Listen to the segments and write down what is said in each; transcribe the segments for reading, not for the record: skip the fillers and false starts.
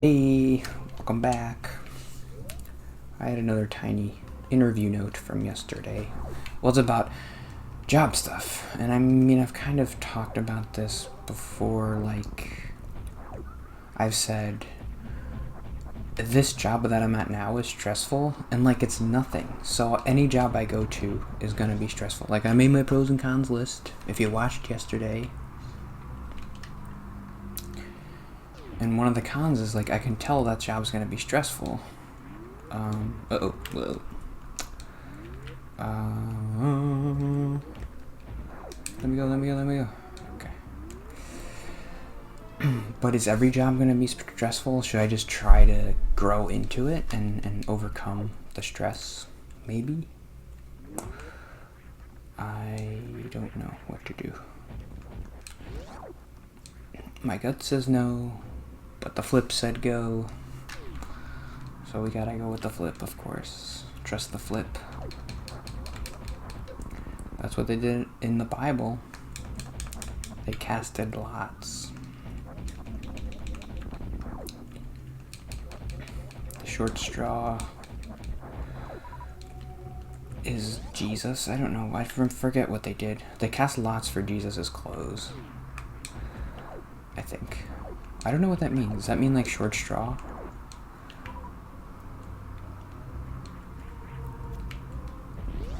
Hey, welcome back. I had another tiny interview note from yesterday. Well, it's about job stuff. And I mean, I've kind of talked about this before. Like, I've said, this job that I'm at now is stressful, and like, it's nothing. So, any job I go to is gonna be stressful. Like, I made my pros and cons list. If you watched yesterday, and one of the cons is, like, I can tell that job's gonna be stressful. Whoa. Let me go. Okay. But is every job gonna be stressful? Should I just try to grow into it and overcome the stress? Maybe? I don't know what to do. My gut says no, but the flip said go. So we gotta go with the flip, of course. Trust the flip. That's what they did in the Bible. They casted lots. The short straw is Jesus. I don't know. I forget what they did. They cast lots for Jesus' clothes, I think. I don't know what that means. Does that mean like short straw?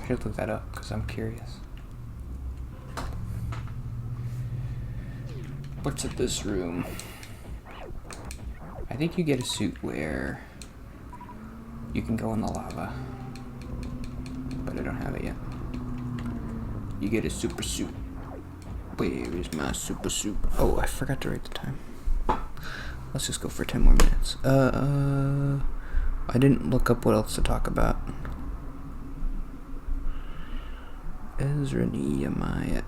I should look that up because I'm curious. What's in this room? I think you get a suit where you can go in the lava, but I don't have it yet. You get a super suit. Where is my super suit? Oh, I forgot to write the time. Let's just go for 10 more minutes. I didn't look up what else to talk about. Ezra Nehemiah.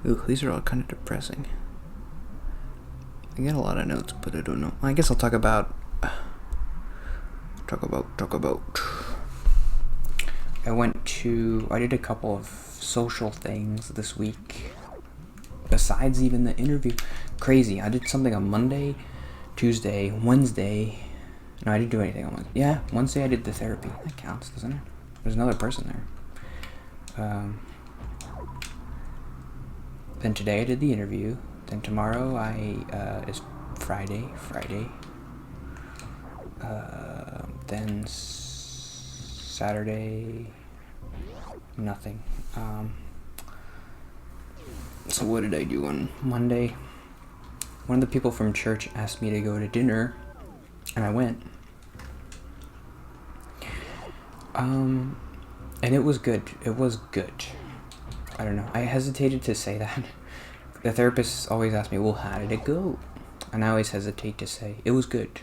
Ooh, these are all kind of depressing. I get a lot of notes, but I don't know. I guess I'll talk about. I did a couple of social things this week. Besides even the interview. Crazy. I did something on Monday, Tuesday, Wednesday. No, I didn't do anything on Wednesday. Yeah, Wednesday I did the therapy. That counts, doesn't it? There's another person there. Then today I did the interview. Then tomorrow is Friday. Then Saturday, nothing. So what did I do on Monday? One of the people from church asked me to go to dinner, and I went. And it was good. I don't know. I hesitated to say that. The therapist always asks me, well, how did it go? And I always hesitate to say, it was good.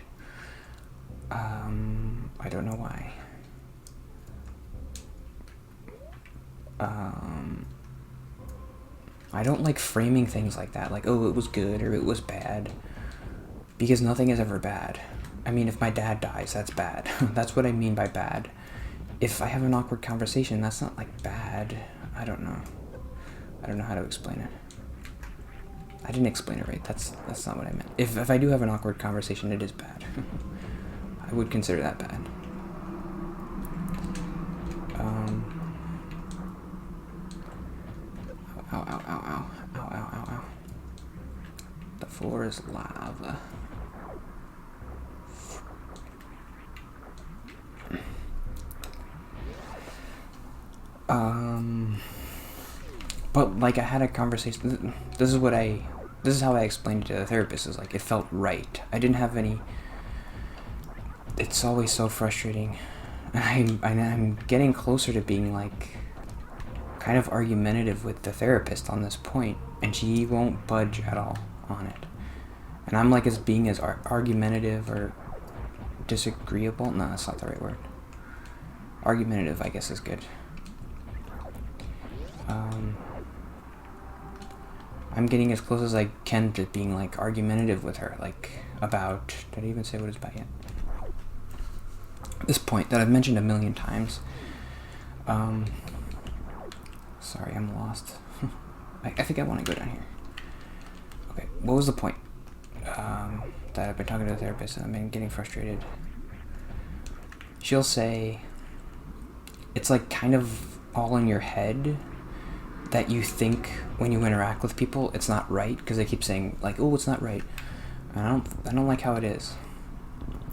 I don't know why. I don't like framing things like that, like, oh, it was good or it was bad, because nothing is ever bad. I mean, if my dad dies, that's bad. That's what I mean by bad. If I have an awkward conversation, that's not like bad. I don't know how to explain it. I didn't explain it right. That's not what I meant. If I do have an awkward conversation, it is bad. I would consider that bad. Ow. The floor is lava. But like, I had a conversation. This is how I explained it to the therapist. Is like, it felt right. I didn't have any. It's always so frustrating. I'm getting closer to being like kind of argumentative with the therapist on this point, and she won't budge at all on it. And I'm like, as being as argumentative or disagreeable. No, that's not the right word. Argumentative, I guess, is good. I'm getting as close as I can to being like argumentative with her, like about. Did I even say what it's about yet? This point that I've mentioned a million times. Sorry, I'm lost. I think I want to go down here. what was the point? That I've been talking to the therapist and I've been getting frustrated. She'll say, it's like kind of all in your head that you think when you interact with people it's not right, because they keep saying like, oh, it's not right. And I don't like how it is.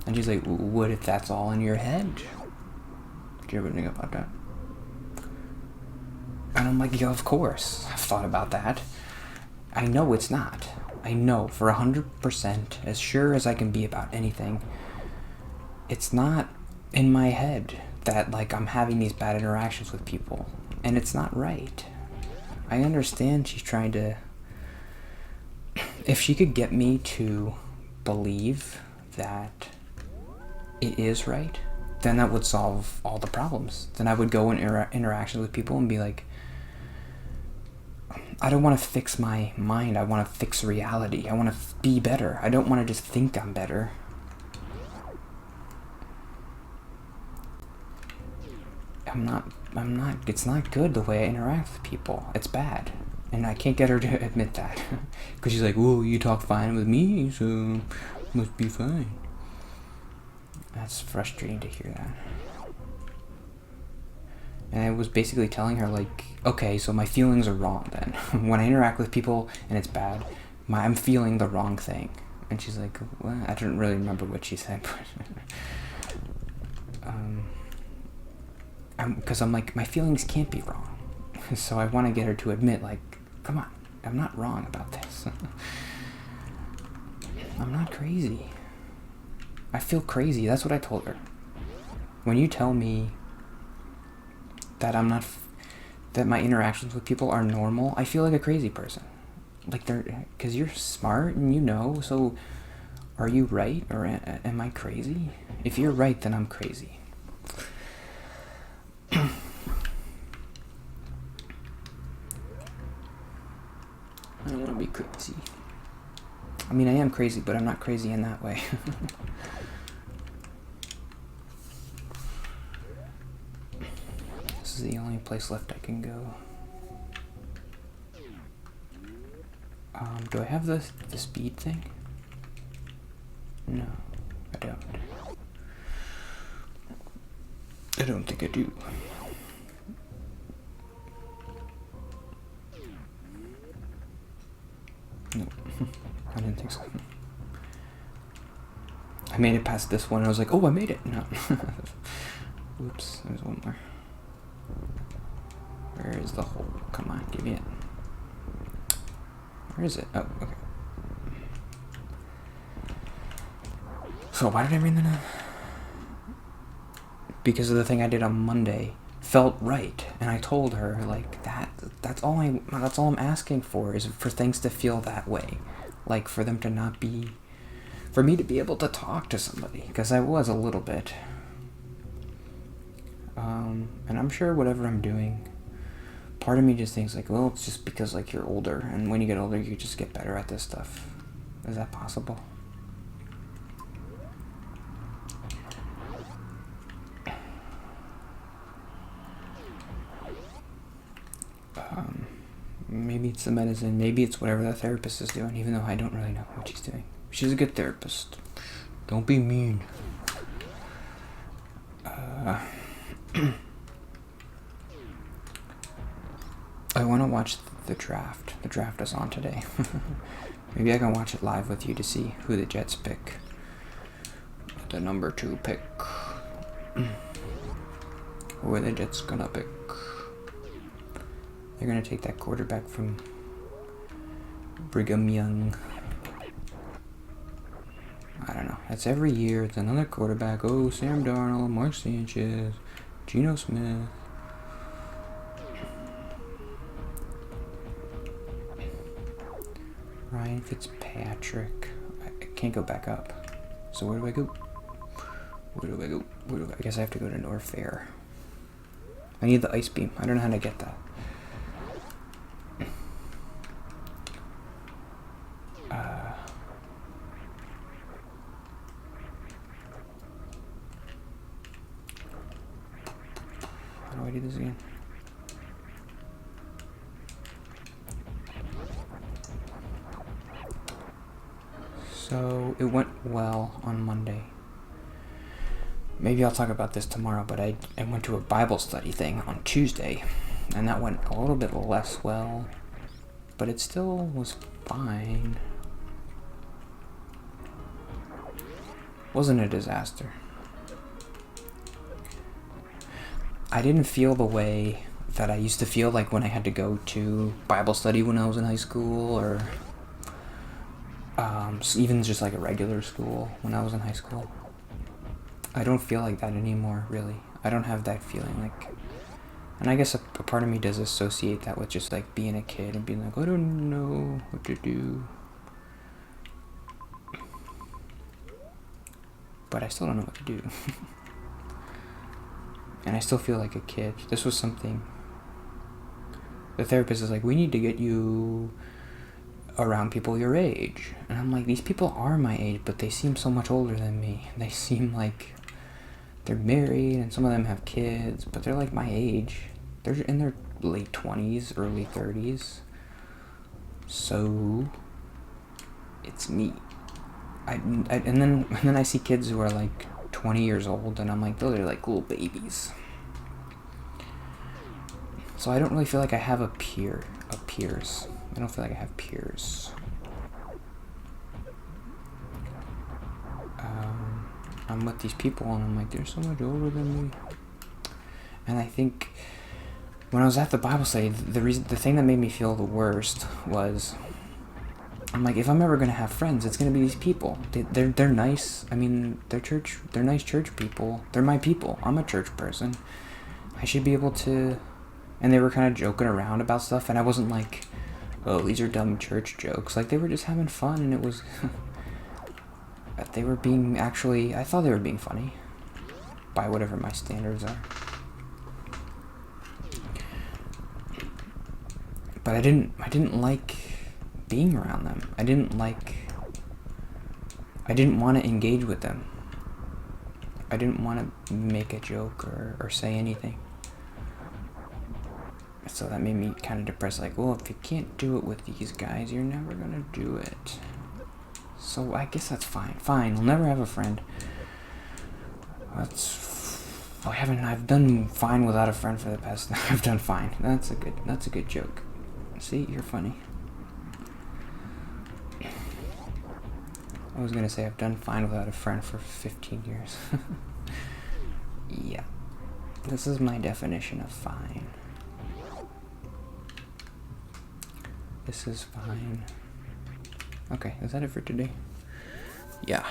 And she's like, what if that's all in your head? Do you ever think about that? And I'm like, yeah, of course I've thought about that. I know it's not. I know for 100%, as sure as I can be about anything, it's not in my head that like I'm having these bad interactions with people, and it's not right. I understand she's trying to, if she could get me to believe that it is right, then that would solve all the problems. Then I would go in interactions with people and be like, I don't want to fix my mind, I want to fix reality. I want to be better. I don't want to just think I'm better. I'm not, it's not good the way I interact with people. It's bad. And I can't get her to admit that. Because she's like, whoa, you talk fine with me, so must be fine. That's frustrating to hear that. And I was basically telling her, like, okay, so my feelings are wrong then. When I interact with people and it's bad, I'm feeling the wrong thing. And she's like, well, I don't really remember what she said, but because I'm like, my feelings can't be wrong. So I want to get her to admit, like, come on, I'm not wrong about this. I'm not crazy. I feel crazy. That's what I told her. When you tell me that I'm not, that my interactions with people are normal, I feel like a crazy person. Like because you're smart and you know, so are you right or am I crazy? If you're right, then I'm crazy. I don't want to be crazy. I mean, I am crazy, but I'm not crazy in that way. This is the only place left I can go. Do I have the speed thing? No, I don't. I don't think I do. No, I didn't think so. I made it past this one. I was like, oh, I made it. No. Whoops, there's one more. Where is the hole? Come on, give me it. Where is it? Oh, okay. So why did I bring that up? Because of the thing I did on Monday felt right, and I told her like that's all I'm asking for, is for things to feel that way, like for them to not be, for me to be able to talk to somebody, because I was a little bit, and I'm sure whatever I'm doing, part of me just thinks like, well, it's just because like you're older, and when you get older you just get better at this stuff. Is that possible? Maybe it's the medicine, maybe it's whatever the therapist is doing, even though I don't really know what she's doing. She's a good therapist. Don't be mean. I want to watch the draft. The draft is on today. Maybe I can watch it live with you to see who the Jets pick. The number 2 pick. Who are the Jets gonna pick? They're gonna take that quarterback from Brigham Young. I don't know. That's every year. It's another quarterback. Oh, Sam Darnold, Mark Sanchez, Geno Smith. Ryan Fitzpatrick. I can't go back up. So where do I go? I guess I have to go to North Fair. I need the ice beam. I don't know how to get that. How do I do this again? So it went well on Monday. Maybe I'll talk about this tomorrow, but I went to a Bible study thing on Tuesday, and that went a little bit less well, but it still was fine. Wasn't a disaster. I didn't feel the way that I used to feel like when I had to go to Bible study when I was in high school, or even just like a regular school when I was in high school. I don't feel like that anymore, really. I don't have that feeling like... And I guess a part of me does associate that with just like being a kid and being like, I don't know what to do. But I still don't know what to do. And I still feel like a kid. This was something... The therapist is like, we need to get you around people your age. And I'm like, these people are my age, but they seem so much older than me. They seem like they're married, and some of them have kids, but they're like my age. They're in their late 20s, early 30s. So it's me. And then I see kids who are like 20 years old, and I'm like, those are like little babies. So I don't really feel like I have peers. I don't feel like I have peers. I'm with these people, and I'm like, they're so much older than me. And I think when I was at the Bible study, the thing that made me feel the worst was, I'm like, if I'm ever gonna have friends, it's gonna be these people. They're nice. I mean, they're nice church people. They're my people. I'm a church person. I should be able to. And they were kind of joking around about stuff, and I wasn't like, oh, these are dumb church jokes. Like, they were just having fun, and it was... they were being actually... I thought they were being funny. By whatever my standards are. But I didn't like being around them. I didn't want to engage with them. I didn't want to make a joke or say anything. So that made me kind of depressed, like, well, if you can't do it with these guys, you're never gonna do it. So I guess that's fine. Fine, I'll never have a friend. I've done fine without a friend for the past... I've done fine. That's a good joke. See, you're funny. I was gonna say I've done fine without a friend for 15 years. Yeah. This is my definition of fine. This is fine. Okay, is that it for today? Yeah.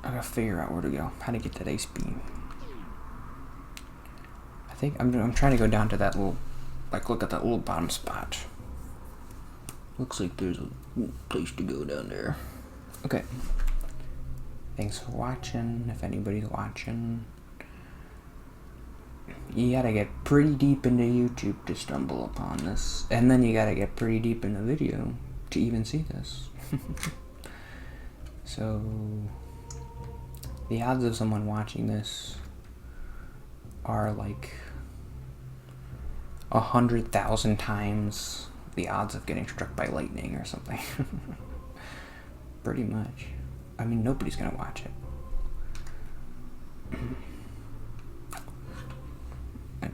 I gotta figure out where to go. How to get that ace beam. I think I'm trying to go down to that little, like, look at that little bottom spot. Looks like there's a place to go down there. Okay. Thanks for watching, if anybody's watching. You gotta get pretty deep into YouTube to stumble upon this. And then you gotta get pretty deep in the video to even see this. So, the odds of someone watching this are like 100,000 times the odds of getting struck by lightning or something. Pretty much. I mean, nobody's gonna watch it.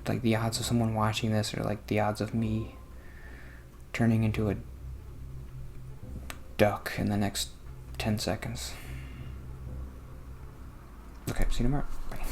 Like, the odds of someone watching this are like the odds of me turning into a duck in the next 10 seconds. Okay, see you tomorrow. Bye.